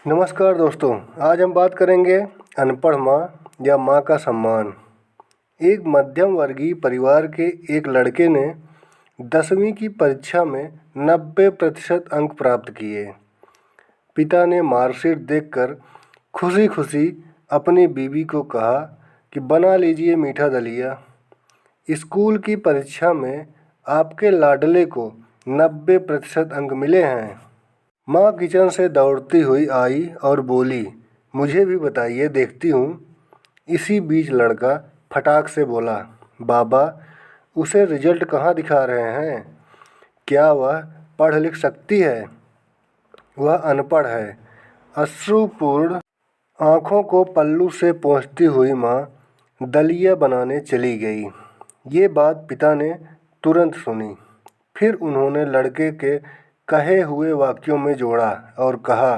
नमस्कार दोस्तों, आज हम बात करेंगे अनपढ़ माँ या माँ का सम्मान। एक मध्यम वर्गीय परिवार के एक लड़के ने 10वीं की परीक्षा में 90% अंक प्राप्त किए। पिता ने मार्कशीट देखकर खुशी खुशी अपनी बीवी को कहा कि बना लीजिए मीठा दलिया। स्कूल की परीक्षा में आपके लाडले को 90% अंक मिले हैं। माँ किचन से दौड़ती हुई आई और बोली, मुझे भी बताइए, देखती हूँ। इसी बीच लड़का फटाक से बोला, बाबा उसे रिजल्ट कहाँ दिखा रहे हैं? क्या वह पढ़ लिख सकती है? वह अनपढ़ है। अश्रुपूर्ण आँखों को पल्लू से पोंछती हुई माँ दलिया बनाने चली गई। ये बात पिता ने तुरंत सुनी। फिर उन्होंने लड़के के कहे हुए वाक्यों में जोड़ा और कहा,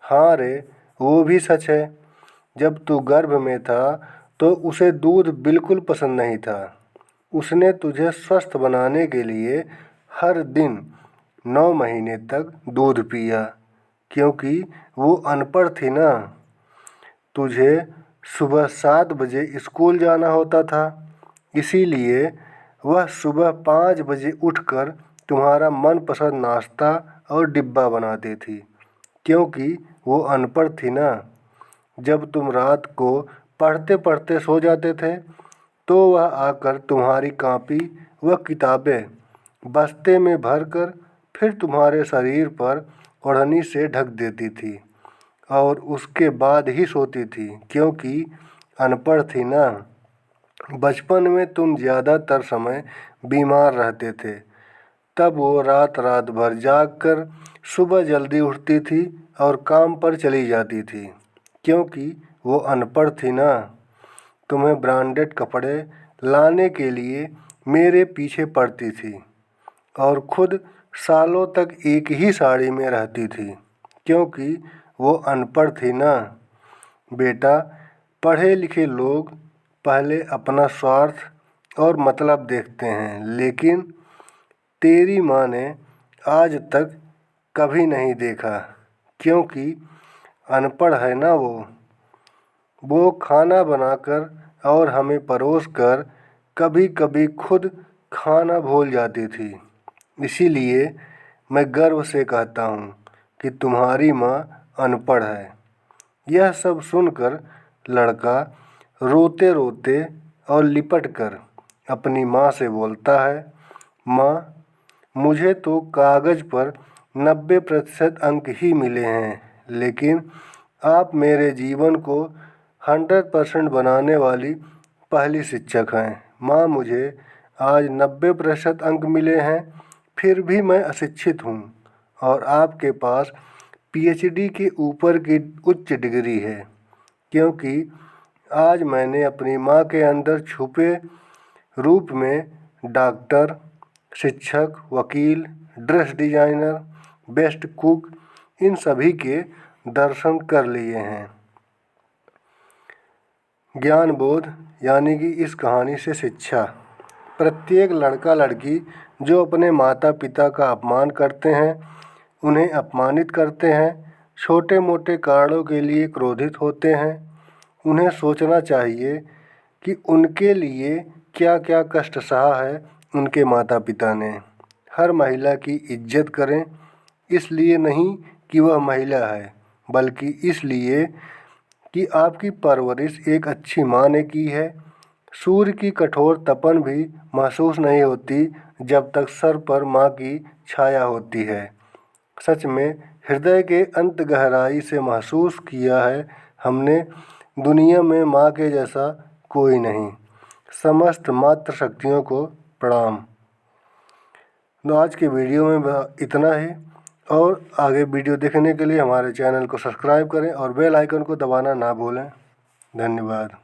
हाँ रे, वो भी सच है। जब तू गर्भ में था तो उसे दूध बिल्कुल पसंद नहीं था। उसने तुझे स्वस्थ बनाने के लिए हर दिन 9 महीने तक दूध पिया, क्योंकि वो अनपढ़ थी ना। तुझे सुबह 7 बजे स्कूल जाना होता था, इसीलिए वह सुबह 5 बजे उठकर तुम्हारा मनपसंद नाश्ता और डिब्बा बनाती थी, क्योंकि वो अनपढ़ थी ना। जब तुम रात को पढ़ते पढ़ते सो जाते थे तो वह आकर तुम्हारी कॉपी व किताबें बस्ते में भरकर फिर तुम्हारे शरीर पर ओढ़नी से ढक देती थी और उसके बाद ही सोती थी, क्योंकि अनपढ़ थी ना। बचपन में तुम ज़्यादातर समय बीमार रहते थे, तब वो रात रात भर जागकर सुबह जल्दी उठती थी और काम पर चली जाती थी, क्योंकि वो अनपढ़ थी ना। तुम्हें ब्रांडेड कपड़े लाने के लिए मेरे पीछे पड़ती थी और खुद सालों तक एक ही साड़ी में रहती थी, क्योंकि वो अनपढ़ थी ना। बेटा, पढ़े लिखे लोग पहले अपना स्वार्थ और मतलब देखते हैं, लेकिन तेरी माँ ने आज तक कभी नहीं देखा, क्योंकि अनपढ़ है ना वो खाना बनाकर और हमें परोसकर कभी कभी खुद खाना भूल जाती थी। इसीलिए मैं गर्व से कहता हूँ कि तुम्हारी माँ अनपढ़ है। यह सब सुनकर लड़का रोते रोते और लिपट कर अपनी माँ से बोलता है, माँ, मुझे तो कागज़ पर 90% अंक ही मिले हैं, लेकिन आप मेरे जीवन को 100% बनाने वाली पहली शिक्षक हैं। माँ, मुझे आज 90% अंक मिले हैं, फिर भी मैं अशिक्षित हूँ और आपके पास PhD के ऊपर की उच्च डिग्री है, क्योंकि आज मैंने अपनी माँ के अंदर छुपे रूप में डॉक्टर, शिक्षक, वकील, ड्रेस डिजाइनर, बेस्ट कुक, इन सभी के दर्शन कर लिए हैं। ज्ञान बोध यानी कि इस कहानी से शिक्षा। प्रत्येक लड़का लड़की जो अपने माता पिता का अपमान करते हैं, उन्हें अपमानित करते हैं, छोटे मोटे कारणों के लिए क्रोधित होते हैं, उन्हें सोचना चाहिए कि उनके लिए क्या क्या कष्ट सहा है उनके माता पिता ने। हर महिला की इज्जत करें, इसलिए नहीं कि वह महिला है, बल्कि इसलिए कि आपकी परवरिश एक अच्छी माँ ने की है। सूर्य की कठोर तपन भी महसूस नहीं होती जब तक सर पर माँ की छाया होती है। सच में हृदय के अंत गहराई से महसूस किया है हमने, दुनिया में माँ के जैसा कोई नहीं। समस्त मातृ शक्तियों को प्रणाम। तो आज के वीडियो में इतना ही, और आगे वीडियो देखने के लिए हमारे चैनल को सब्सक्राइब करें और बेल आइकन को दबाना ना भूलें। धन्यवाद।